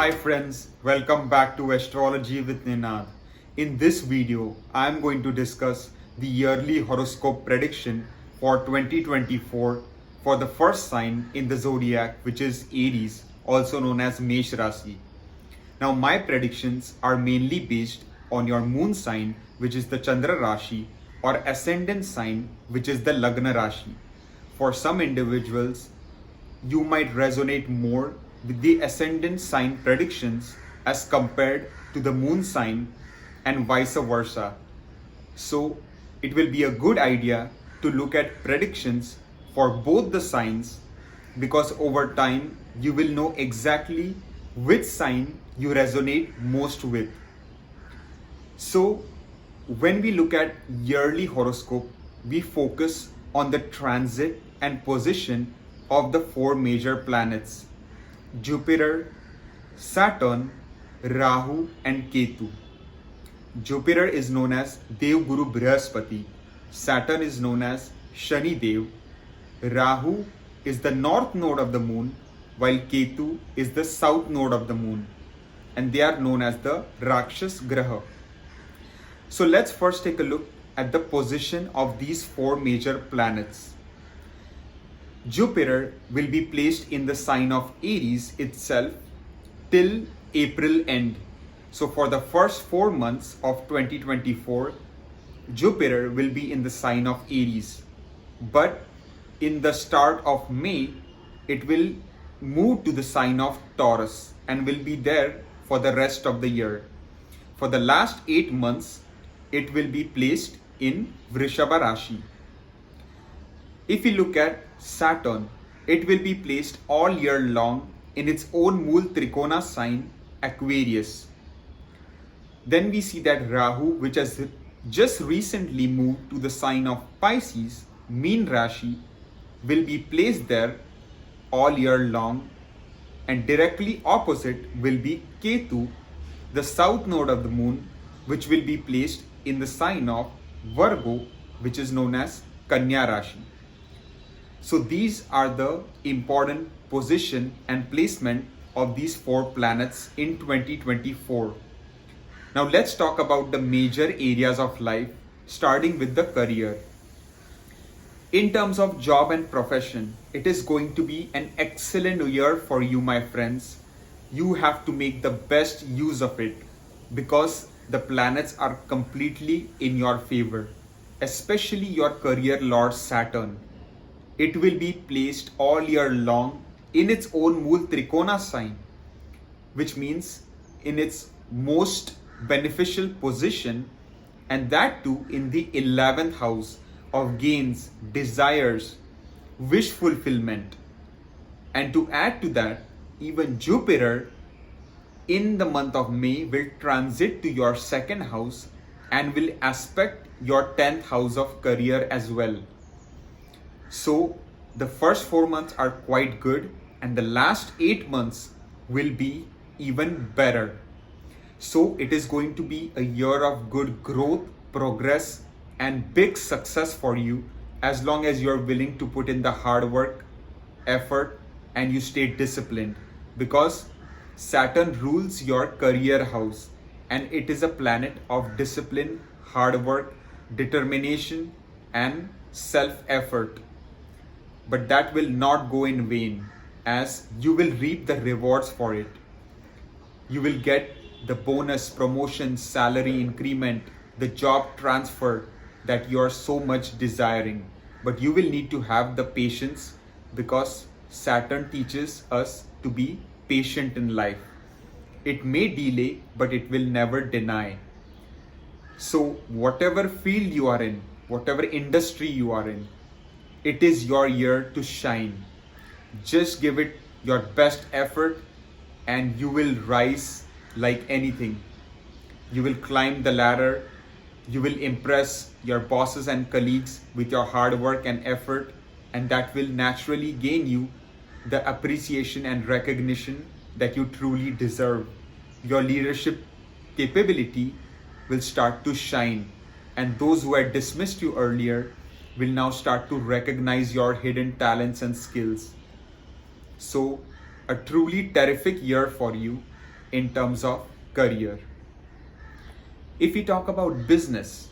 Hi friends, welcome back to Astrology with Ninad. In this video, I am going to discuss the yearly horoscope prediction for 2024 for the first sign in the zodiac, which is Aries, also known as Mesh Rasi. Now my predictions are mainly based on your moon sign, which is the Chandra Rashi, or ascendant sign, which is the Lagna Rashi. For some individuals, you might resonate more with the ascendant sign predictions as compared to the moon sign and vice versa. So it will be a good idea to look at predictions for both the signs, because over time you will know exactly which sign you resonate most with. So when we look at yearly horoscope, we focus on the transit and position of the four major planets: Jupiter, Saturn, Rahu and Ketu. Jupiter is known as Dev Guru Brihaspati, Saturn is known as Shani Dev, Rahu is the north node of the moon, while Ketu is the south node of the moon, and they are known as the Rakshas Graha. So let's first take a look at the position of these four major planets. Jupiter will be placed in the sign of Aries itself till April end. So for the first 4 months of 2024, Jupiter will be in the sign of Aries. But in the start of May, it will move to the sign of Taurus and will be there for the rest of the year. For the last 8 months, it will be placed in Vrishabha Rashi. If we look at Saturn, it will be placed all year long in its own Mool Trikona sign, Aquarius. Then we see that Rahu, which has just recently moved to the sign of Pisces, Meen Rashi, will be placed there all year long, and directly opposite will be Ketu, the south node of the moon, which will be placed in the sign of Virgo, which is known as Kanya Rashi. So these are the important position and placement of these four planets in 2024. Now let's talk about the major areas of life, starting with the career. In terms of job and profession, it is going to be an excellent year for you, my friends. You have to make the best use of it because the planets are completely in your favor, especially your career lord Saturn. It will be placed all year long in its own Mool Trikona sign, which means in its most beneficial position, and that too in the 11th house of gains, desires, wish fulfillment. And to add to that, even Jupiter in the month of May will transit to your second house and will aspect your 10th house of career as well. So the first 4 months are quite good, and the last 8 months will be even better. So it is going to be a year of good growth, progress, and big success for you, as long as you're willing to put in the hard work, effort, and you stay disciplined, because Saturn rules your career house and it is a planet of discipline, hard work, determination, and self-effort. But that will not go in vain, as you will reap the rewards for it. You will get the bonus, promotion, salary increment, the job transfer that you are so much desiring. But you will need to have the patience, because Saturn teaches us to be patient in life. It may delay, but it will never deny. So whatever field you are in, whatever industry you are in, it is your year to shine. Just give it your best effort and you will rise like anything. You will climb the ladder. You will impress your bosses and colleagues with your hard work and effort, and that will naturally gain you the appreciation and recognition that you truly deserve. Your leadership capability will start to shine, and those who had dismissed you earlier will now start to recognize your hidden talents and skills. So, a truly terrific year for you. in terms of career. If we talk about business,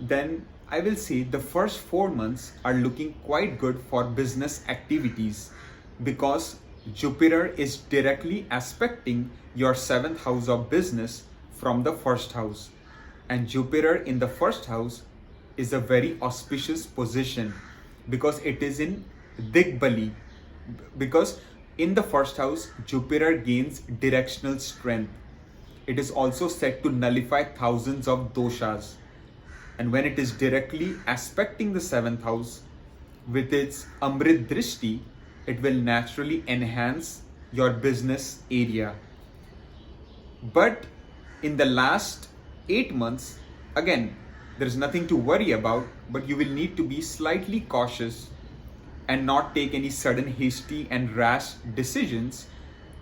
then I will say the first 4 months are looking quite good for business activities because Jupiter is directly aspecting your seventh house of business from the first house. And Jupiter in the first house is a very auspicious position because it is in Digbali. Because in the first house, Jupiter gains directional strength. It is also said to nullify thousands of doshas. And when it is directly aspecting the seventh house with its Amrit Drishti, it will naturally enhance your business area. But in the last 8 months, again, there is nothing to worry about, but you will need to be slightly cautious and not take any sudden hasty and rash decisions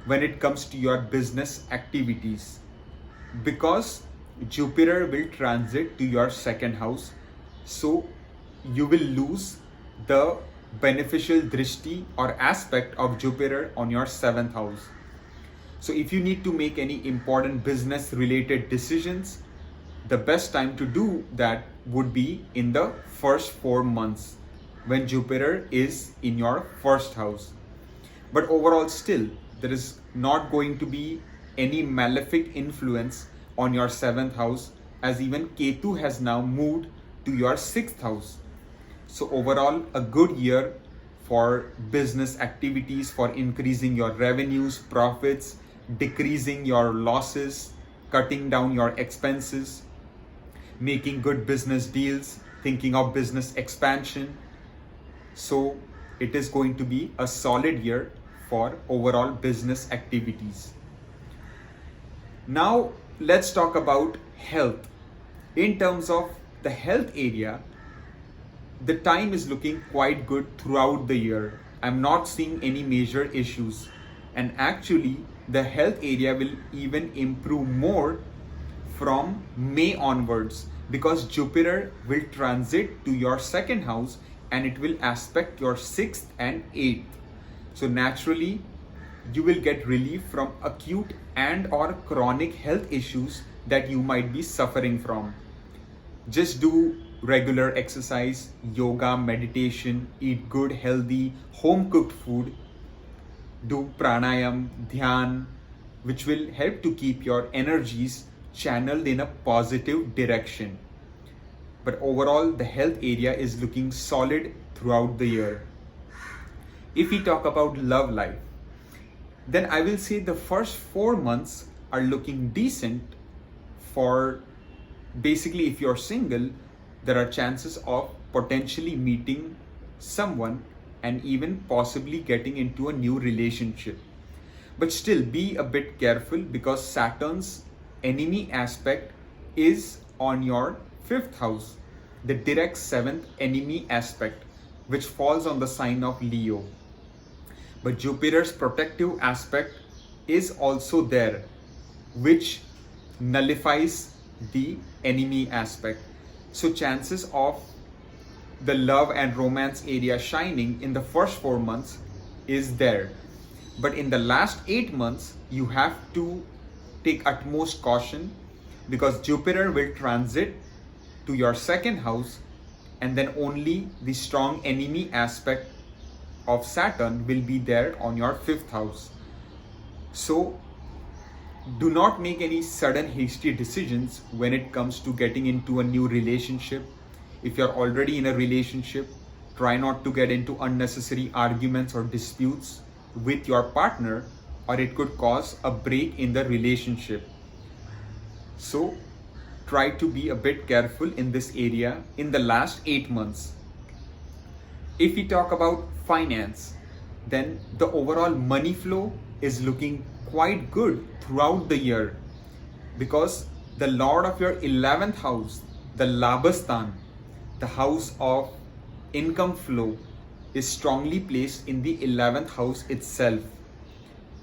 when it comes to your business activities. Because Jupiter will transit to your second house, so you will lose the beneficial drishti or aspect of Jupiter on your seventh house. So if you need to make any important business related decisions, the best time to do that would be in the first 4 months when Jupiter is in your first house. But overall still, there is not going to be any malefic influence on your seventh house, as even Ketu has now moved to your sixth house. So overall, a good year for business activities, for increasing your revenues, profits, decreasing your losses, cutting down your expenses, making good business deals, thinking of business expansion. So it is going to be a solid year for overall business activities. Now let's talk about health. In terms of the health area, the time is looking quite good throughout the year. I'm not seeing any major issues. And actually, the health area will even improve more from May onwards because Jupiter will transit to your second house and it will aspect your sixth and eighth. So naturally, you will get relief from acute and or chronic health issues that you might be suffering from. Just do regular exercise, yoga, meditation, eat good, healthy, home cooked food, do pranayam, dhyan, which will help to keep your energies channeled in a positive direction. But overall, the health area is looking solid throughout the year. If we talk about love life, then I will say the first 4 months are looking decent for basically if you're single, there are chances of potentially meeting someone and even possibly getting into a new relationship. But still be a bit careful because Saturn's enemy aspect is on your fifth house, the direct seventh enemy aspect, which falls on the sign of Leo. But Jupiter's protective aspect is also there, which nullifies the enemy aspect. So chances of the love and romance area shining in the first 4 months is there. But in the last 8 months, you have to take utmost caution because Jupiter will transit to your second house and then only the strong enemy aspect of Saturn will be there on your fifth house. So do not make any sudden hasty decisions when it comes to getting into a new relationship. If you're already in a relationship, try not to get into unnecessary arguments or disputes with your partner, or it could cause a break in the relationship. So try to be a bit careful in this area in the last 8 months. If we talk about finance, then the overall money flow is looking quite good throughout the year because the lord of your 11th house, the Labhastan, the house of income flow, is strongly placed in the 11th house itself.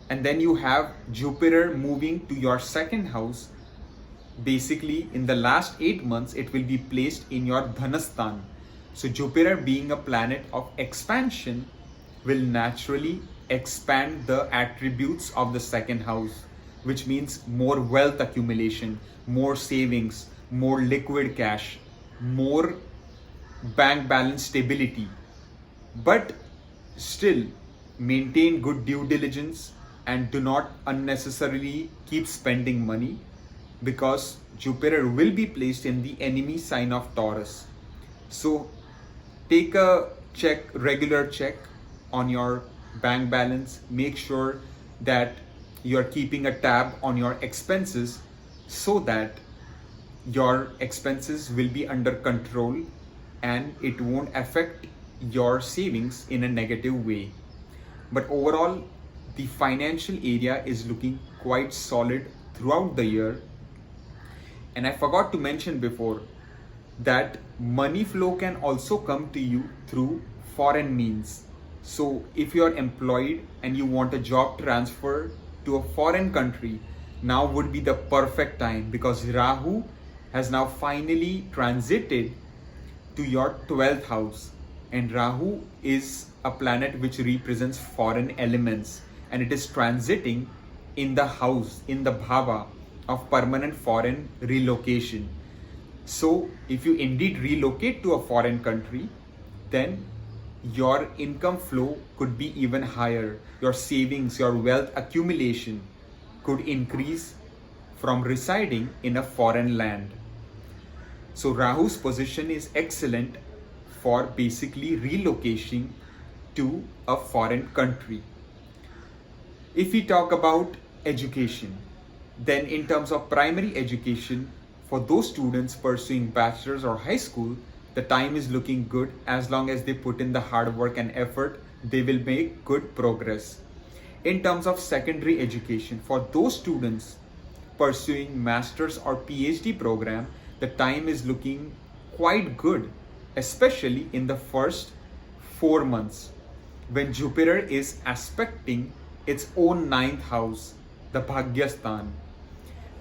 And then you have Jupiter moving to your second house. Basically, in the last 8 months, it will be placed in your Dhanastan. So Jupiter, being a planet of expansion, will naturally expand the attributes of the second house. which means more wealth accumulation, more savings, more liquid cash, more bank balance stability. But still, maintain good due diligence and do not unnecessarily keep spending money, because Jupiter will be placed in the enemy sign of Taurus. So take a regular check on your bank balance. Make sure that you're keeping a tab on your expenses so that your expenses will be under control and it won't affect your savings in a negative way. But overall, the financial area is looking quite solid throughout the year. And I forgot to mention before that money flow can also come to you through foreign means. So if you are employed and you want a job transfer to a foreign country, now would be the perfect time, because Rahu has now finally transited to your 12th house, and Rahu is a planet which represents foreign elements, and it is transiting in the house, in the bhava of permanent foreign relocation. So if you indeed relocate to a foreign country, then your income flow could be even higher. Your savings, your wealth accumulation could increase from residing in a foreign land. So Rahu's position is excellent for basically relocation to a foreign country. If we talk about education, then in terms of primary education, for those students pursuing bachelor's or high school, the time is looking good. As long as they put in the hard work and effort, they will make good progress. In terms of secondary education, for those students pursuing master's or PhD program, the time is looking quite good, especially in the first 4 months when Jupiter is aspecting its own 9th house, the Bhagyastan.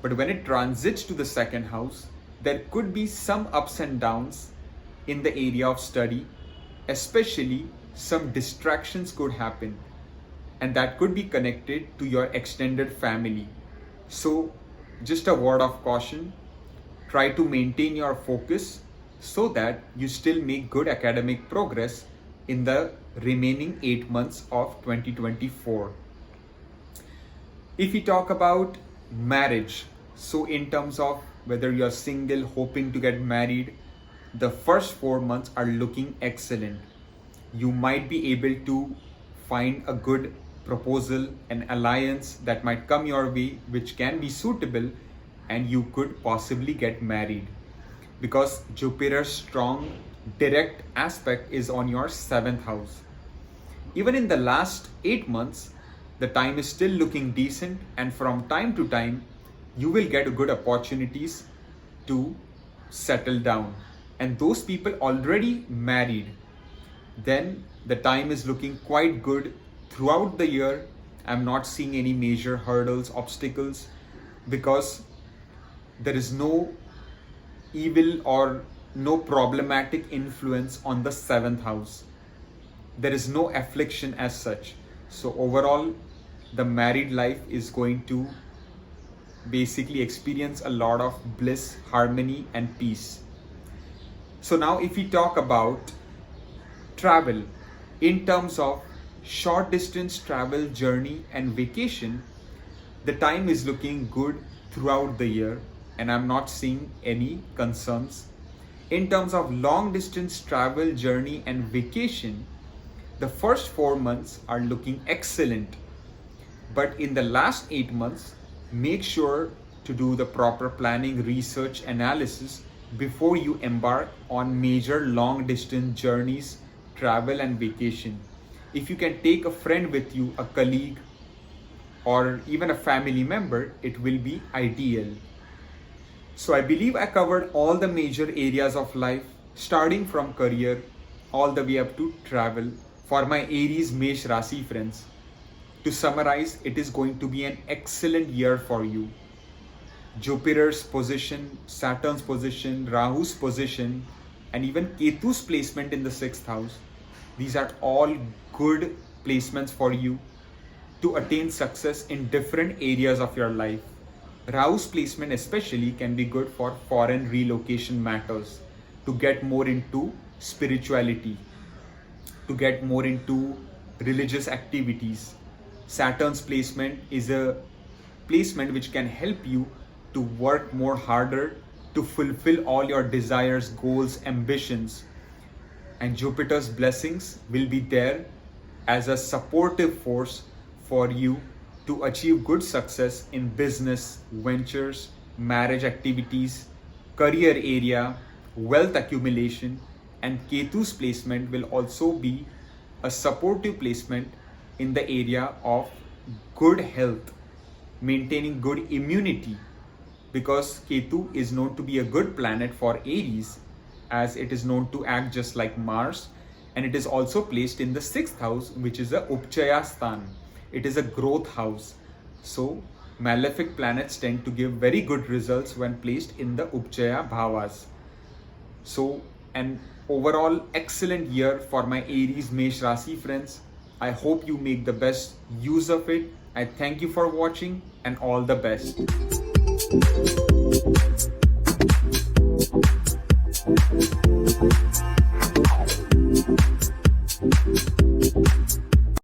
But when it transits to the 2nd house, there could be some ups and downs in the area of study, especially some distractions could happen, and that could be connected to your extended family. So just a word of caution, try to maintain your focus so that you still make good academic progress in the remaining 8 months of 2024. If we talk about marriage, so in terms of whether you're single, hoping to get married, the first 4 months are looking excellent. You might be able to find a good proposal, an alliance that might come your way, which can be suitable, and you could possibly get married, because Jupiter's strong direct aspect is on your 7th house. Even in the last 8 months, the time is still looking decent, and from time to time, you will get good opportunities to settle down. And those people already married, then the time is looking quite good throughout the year. I'm not seeing any major hurdles, obstacles, because there is no evil or no problematic influence on the 7th house. There is no affliction as such. So overall, the married life is going to basically experience a lot of bliss, harmony, and peace. So now if we talk about travel, in terms of short distance travel, journey, and vacation, the time is looking good throughout the year, and I'm not seeing any concerns. In terms of long distance travel, journey, and vacation, the first 4 months are looking excellent. But in the last 8 months, make sure to do the proper planning, research, analysis before you embark on major long distance journeys, travel, and vacation. If you can take a friend with you, a colleague, or even a family member, it will be ideal. So I believe I covered all the major areas of life, starting from career all the way up to travel, for my Aries Mesh Rasi friends. To summarize, it is going to be an excellent year for you. Jupiter's position, Saturn's position, Rahu's position, and even Ketu's placement in the 6th house. These are all good placements for you. to attain success in different areas of your life. Rahu's placement especially can be good for foreign relocation matters, to get more into spirituality, to get more into religious activities. Saturn's placement is a placement which can help you to work more harder to fulfill all your desires, goals, ambitions. And Jupiter's blessings will be there as a supportive force for you to achieve good success in business, ventures, marriage activities, career area, wealth accumulation. And Ketu's placement will also be a supportive placement in the area of good health, maintaining good immunity, because Ketu is known to be a good planet for Aries, as it is known to act just like Mars, and it is also placed in the 6th house, which is a Upchaya Sthan. It is a growth house. So malefic planets tend to give very good results when placed in the Upchaya Bhavas. So an overall excellent year for my Aries Mesh Rasi friends. I hope you make the best use of it. I thank you for watching and all the best.